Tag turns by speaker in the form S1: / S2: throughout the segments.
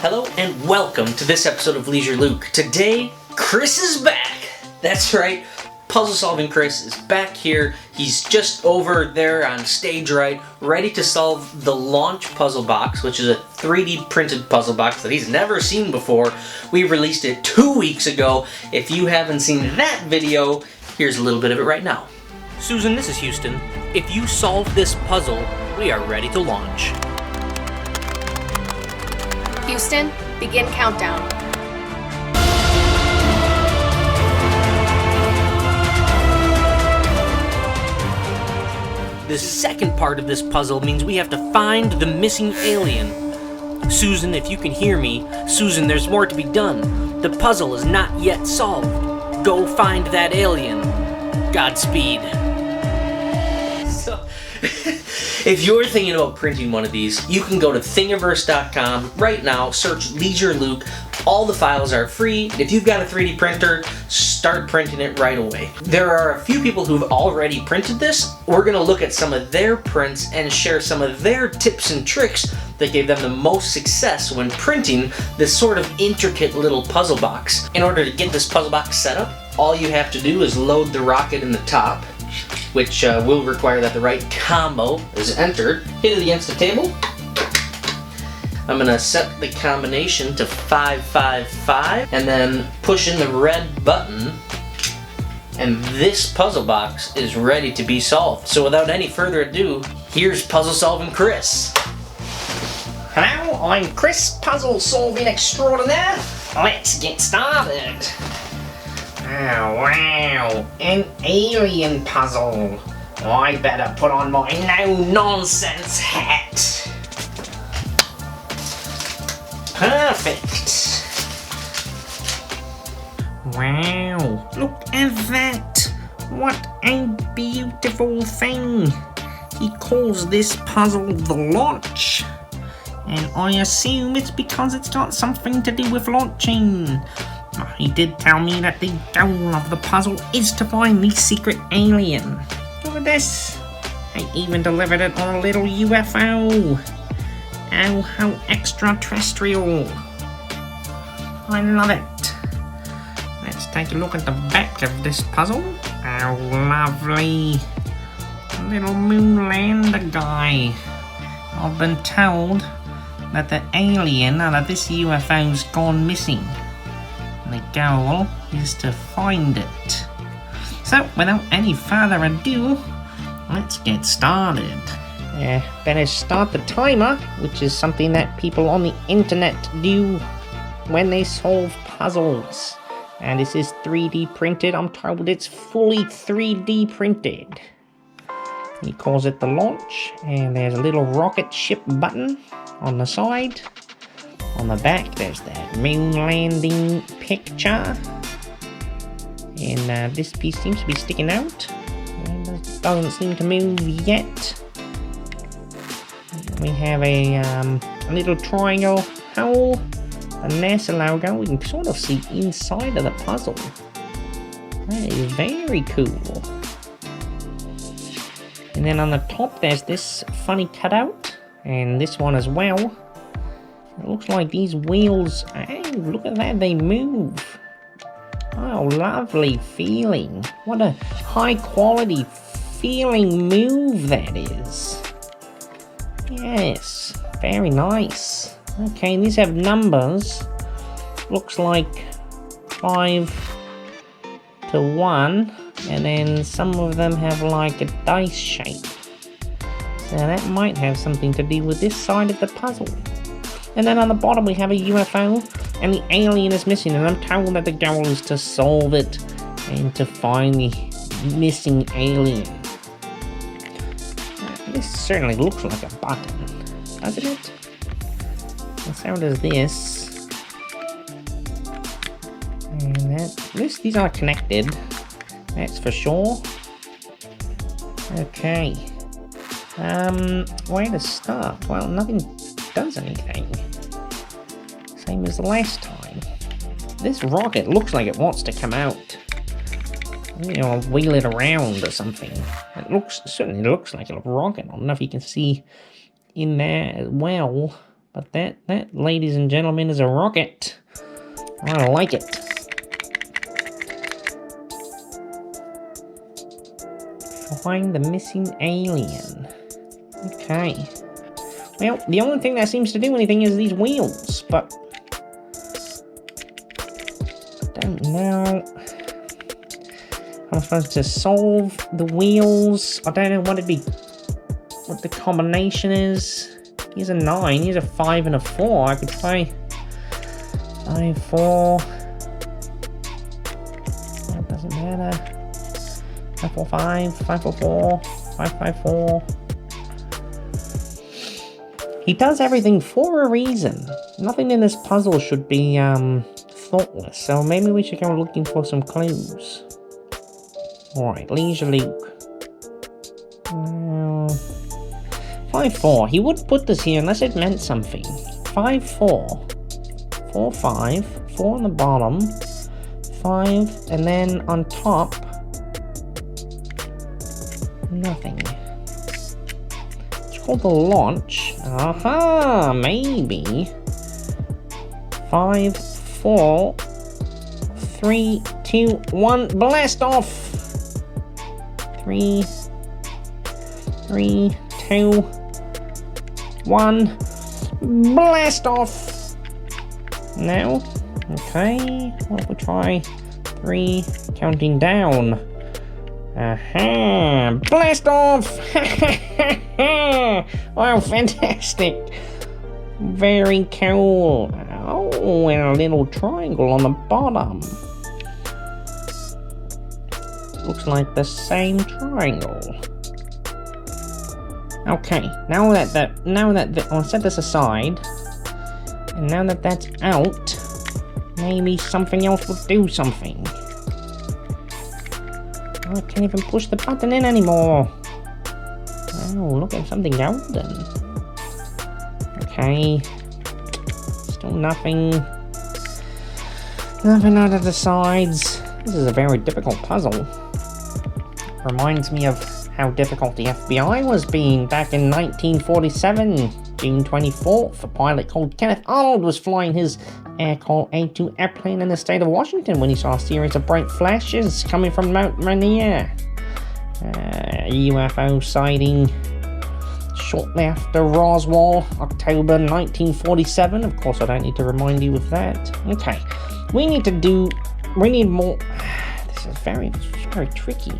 S1: Hello and welcome to this episode of Leisure Luke. Today, Chris is back. That's right, Puzzle Solving Chris is back here. He's just over there on stage right, ready to solve the launch puzzle box, which is a 3D printed puzzle box that he's never seen before. We released it 2 weeks ago. If you haven't seen that video, here's a little bit of it right now. Susan, this is Houston. If you solve this puzzle, we are ready to launch.
S2: Houston, begin countdown.
S1: The second part of this puzzle means we have to find the missing alien. Susan, if you can hear me, Susan, there's more to be done. The puzzle is not yet solved. Go find that alien. Godspeed. So, if you're thinking about printing one of these, you can go to thingiverse.com right now, search Leisure Luke. All the files are free. If you've got a 3D printer, start printing it right away. There are a few people who've already printed this. We're going to look at some of their prints and share some of their tips and tricks that gave them the most success when printing this sort of intricate little puzzle box. In order to get this puzzle box set up, all you have to do is load the rocket in the top, which will require that the right combo is entered. Hit it against the table. I'm gonna set the combination to 555 and then push in the red button, and this puzzle box is ready to be solved. So without any further ado, here's Puzzle Solving Chris.
S3: Hello, I'm Chris, Puzzle Solving Extraordinaire. Let's get started. Oh wow, an alien puzzle. I better put on my no-nonsense hat. Perfect. Wow, look at that. What a beautiful thing. He calls this puzzle the launch. And I assume it's because it's got something to do with launching. He did tell me that the goal of the puzzle is to find the secret alien. Look at this. I even delivered it on a little UFO. Oh, how extraterrestrial. I love it. Let's take a look at the back of this puzzle. Oh, lovely. A little moon lander guy. I've been told that the alien out of this UFO's gone missing. The goal is to find it. So, without any further ado, let's get started. Better start the timer, which is something that people on the internet do when they solve puzzles. And this is 3D printed. I'm told it's fully 3D printed. He calls it the launch, and there's a little rocket ship button on the side. On the back, there's that moon landing picture. And this piece seems to be sticking out. And it doesn't seem to move yet. We have a little triangle hole, a NASA logo. We can sort of see inside of the puzzle. That is very cool. And then on the top, there's this funny cutout. And this one as well. It looks like these wheels, hey, look at that, they move. Oh, lovely feeling. What a high quality feeling move that is. Yes, very nice. Okay, these have numbers. Looks like 5 to 1, and then some of them have like a dice shape. So that might have something to do with this side of the puzzle. And then on the bottom we have a UFO, and the alien is missing, and I'm told that the goal is to solve it and to find the missing alien. This certainly looks like a button, doesn't it? And so does this. And these are connected, that's for sure. Okay. Where to start? Well, nothing does anything. Same as the last time. This rocket looks like it wants to come out. You know, I'll wheel it around or something. It certainly looks like a rocket. I don't know if you can see in there as well. But that, ladies and gentlemen, is a rocket. I like it. Find the missing alien. Okay. Well, the only thing that seems to do anything is these wheels, but I don't know. I'm supposed to solve the wheels. I don't know what the combination is. Here's a 9, here's a 5 and a 4. I could try 5, 4. That doesn't matter. 5, 4, 5, 5, 4, 4, 5, 5, 4. He does everything for a reason. Nothing in this puzzle should be thoughtless, so maybe we should go looking for some clues. Alright, Leisure Luke. Now, 5, 4. He wouldn't put this here unless it meant something. 5, 4. 4, 5. 4 on the bottom. 5, and then on top, nothing. It's called the launch. Aha! Maybe. 5, 4, 3, 2, 1. Blast off! 3, 2, 1. Blast off! No? Okay. What if we try 3, counting down? Aha! Blast off! Wow, fantastic! Very cool. Oh, and a little triangle on the bottom. Looks like the same triangle. Okay, now that I'll set this aside, and now that that's out, maybe something else will do something. I can't even push the button in anymore. Oh, look at something golden. Okay. Still nothing. Nothing out of the sides. This is a very difficult puzzle. Reminds me of how difficult the FBI was being back in 1947. June 24th, a pilot called Kenneth Arnold was flying his Air Call A2 airplane in the state of Washington when he saw a series of bright flashes coming from Mount Rainier. UFO sighting shortly after Roswell, October 1947. Of course, I don't need to remind you of that. Okay, we need more. This is very tricky.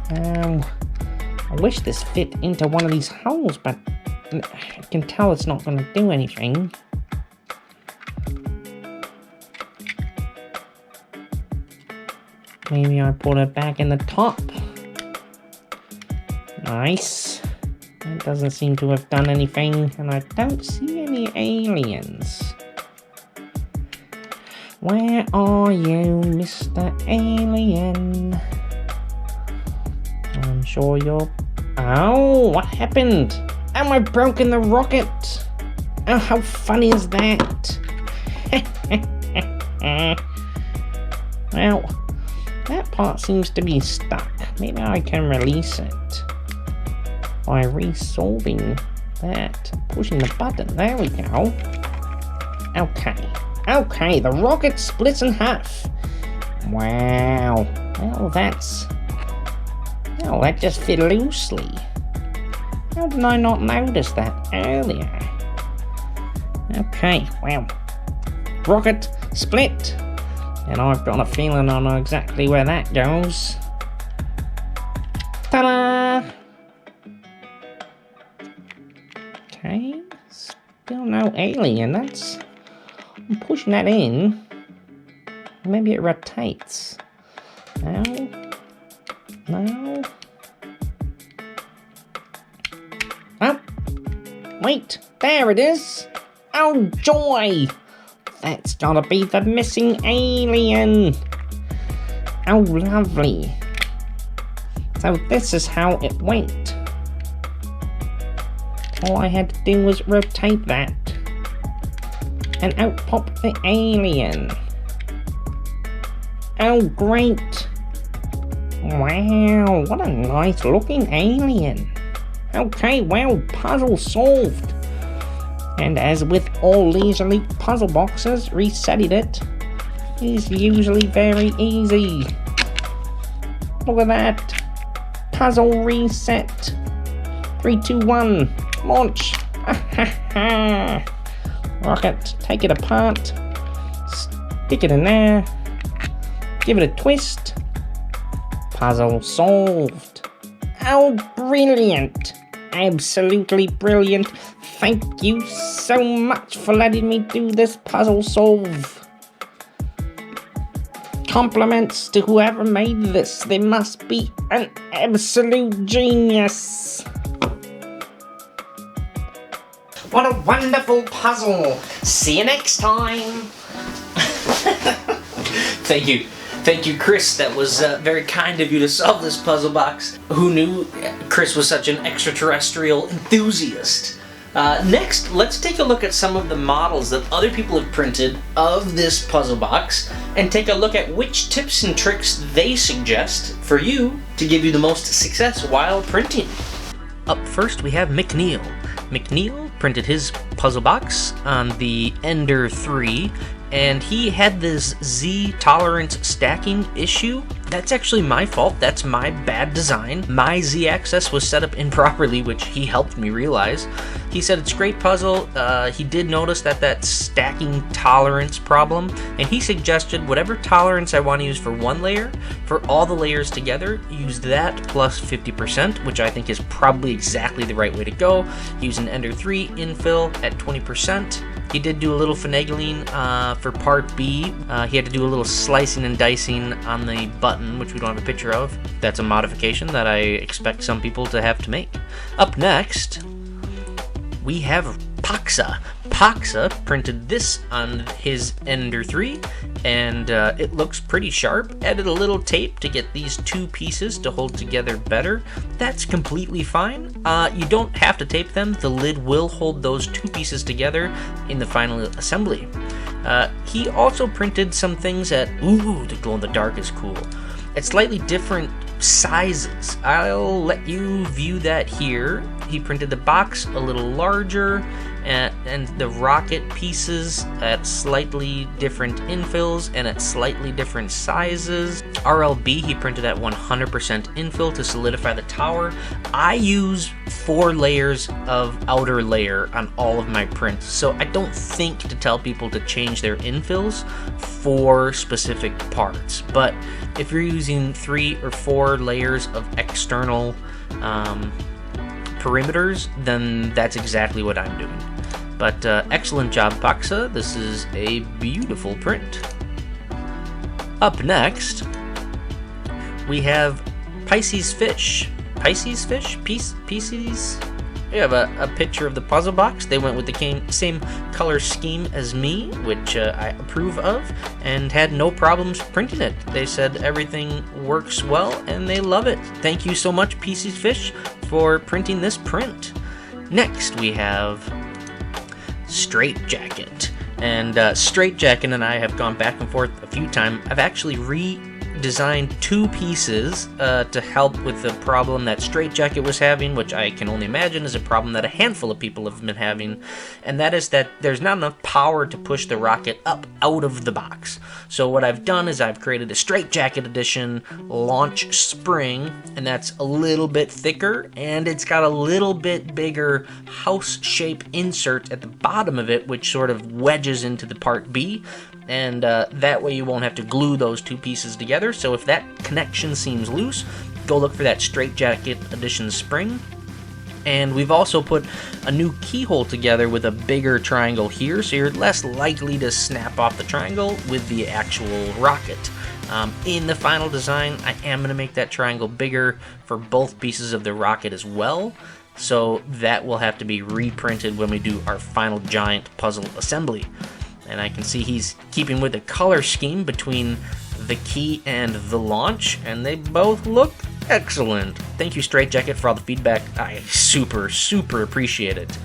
S3: I wish this fit into one of these holes, but I can tell it's not going to do anything. Maybe I put it back in the top. Nice. That doesn't seem to have done anything, and I don't see any aliens. Where are you, Mr. Alien? I'm sure you're... Oh, what happened? Am I broken the rocket? Oh, how funny is that? Well, that part seems to be stuck. Maybe I can release it by resolving that, pushing the button. There we go. Okay, the rocket splits in half. Wow. Well, that just fit loosely. How did I not notice that earlier? Okay, well, rocket split. And I've got a feeling I know exactly where that goes. Ta-da! Okay, still no alien. I'm pushing that in. Maybe it rotates. No. Oh, wait, there it is. Oh, joy! That's gotta be the missing alien. Oh, lovely. So this is how it went. All I had to do was rotate that. And out popped the alien. Oh, great. Wow, what a nice looking alien. Okay, well, puzzle solved. And as with all Leisure Luke puzzle boxes, resetting it is usually very easy. Look at that. Puzzle reset. 3, 2, 1. Launch. Rocket, take it apart. Stick it in there. Give it a twist. Puzzle solved. Oh, brilliant. Absolutely brilliant. Thank you so much for letting me do this puzzle solve. Compliments to whoever made this. They must be an absolute genius. What a wonderful puzzle. See you next time.
S1: Thank you. Thank you, Chris. That was very kind of you to solve this puzzle box. Who knew Chris was such an extraterrestrial enthusiast? Next, let's take a look at some of the models that other people have printed of this puzzle box and take a look at which tips and tricks they suggest for you to give you the most success while printing. Up first, we have McNeil. McNeil printed his puzzle box on the Ender 3, and he had this Z tolerance stacking issue. That's actually my fault. That's my bad design. My Z axis was set up improperly, which he helped me realize. He said it's a great puzzle. He did notice that stacking tolerance problem, and he suggested whatever tolerance I want to use for one layer, for all the layers together, use that plus 50%, which I think is probably exactly the right way to go. Use an Ender 3 infill at 20%. He did do a little finagling for part B. He had to do a little slicing and dicing on the button, which we don't have a picture of. That's a modification that I expect some people to have to make. Up next, we have Paxa. Paxa printed this on his Ender 3, and it looks pretty sharp. Added a little tape to get these two pieces to hold together better. That's completely fine. You don't have to tape them. The lid will hold those two pieces together in the final assembly. He also printed some things at, the glow in the dark is cool. At slightly different sizes. I'll let you view that here. He printed the box a little larger and the rocket pieces at slightly different infills and at slightly different sizes. RLB he printed at 100% infill to solidify the tower. I use 4 layers of outer layer on all of my prints, so I don't think to tell people to change their infills for specific parts. But if you're using 3 or 4 layers of external perimeters, then that's exactly what I'm doing. But excellent job, Paxa. This is a beautiful print. Up next, we have Pisces Fish. Pisces Fish? Pisces? We have a picture of the puzzle box. They went with the same color scheme as me, which I approve of, and had no problems printing it. They said everything works well, and they love it. Thank you so much, Pisces Fish, for printing this print. Next, we have Straight Jacket. And Straight Jacket and I have gone back and forth a few times. I've actually redesigned 2 pieces to help with the problem that Straight Jacket was having, which I can only imagine is a problem that a handful of people have been having, and that is that there's not enough power to push the rocket up out of the box. So what I've done is I've created a Straight Jacket Edition launch spring, and that's a little bit thicker, and it's got a little bit bigger house shape insert at the bottom of it, which sort of wedges into the part B, and that way you won't have to glue those 2 pieces together. So if that connection seems loose, go look for that Straight Jacket Edition spring. And we've also put a new keyhole together with a bigger triangle here, so you're less likely to snap off the triangle with the actual rocket. In the final design, I am going to make that triangle bigger for both pieces of the rocket as well, so that will have to be reprinted when we do our final giant puzzle assembly. And I can see he's keeping with the color scheme between the key and the launch, and they both look excellent. Thank you, Straight Jacket, for all the feedback. I super appreciate it.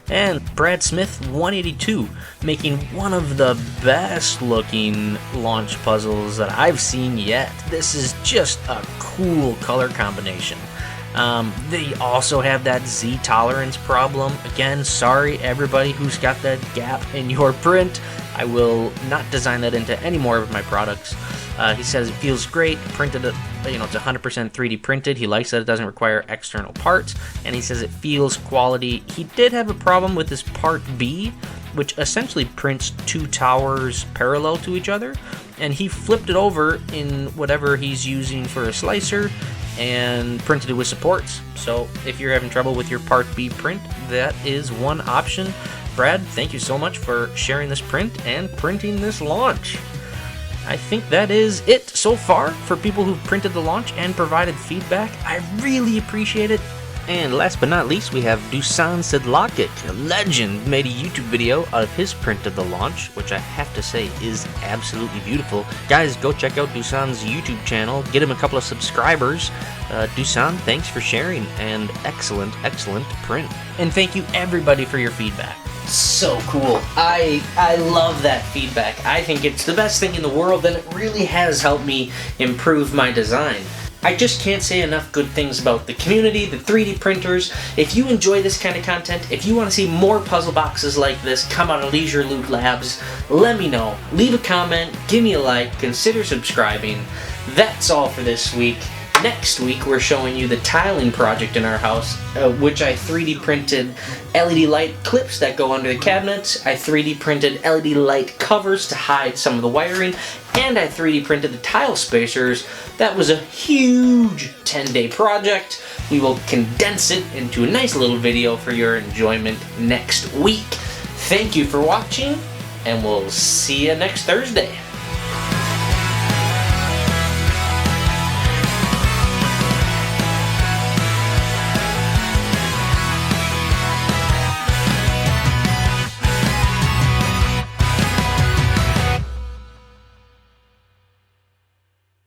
S1: And Brad Smith 182 making one of the best looking launch puzzles that I've seen yet. This is just a cool color combination. They also have that Z tolerance problem. Again, sorry everybody who's got that gap in your print. I will not design that into any more of my products. He says it feels great, printed it, it's 100% 3D printed. He likes that it doesn't require external parts, and he says it feels quality. He did have a problem with this part B, which essentially prints two towers parallel to each other, and he flipped it over in whatever he's using for a slicer and printed it with supports. So if you're having trouble with your part B print, that is one option. Brad, thank you so much for sharing this print and printing this launch. I think that is it so far for people who've printed the launch and provided feedback. I really appreciate it. And last but not least, we have Dusan Sidlakic, a legend, made a YouTube video out of his print of the launch, which I have to say is absolutely beautiful. Guys, go check out Dusan's YouTube channel, get him a couple of subscribers. Dusan, thanks for sharing, and excellent print. And thank you everybody for your feedback. So cool. I love that feedback. I think it's the best thing in the world, and it really has helped me improve my design. I just can't say enough good things about the community, the 3D printers. If you enjoy this kind of content, if you want to see more puzzle boxes like this come out of Leisure Luke Labs, let me know. Leave a comment, give me a like, consider subscribing. That's all for this week. Next week, we're showing you the tiling project in our house, which I 3D printed LED light clips that go under the cabinets. I 3D printed LED light covers to hide some of the wiring, and I 3D printed the tile spacers. That was a huge 10-day project. We will condense it into a nice little video for your enjoyment next week. Thank you for watching, and we'll see you next Thursday.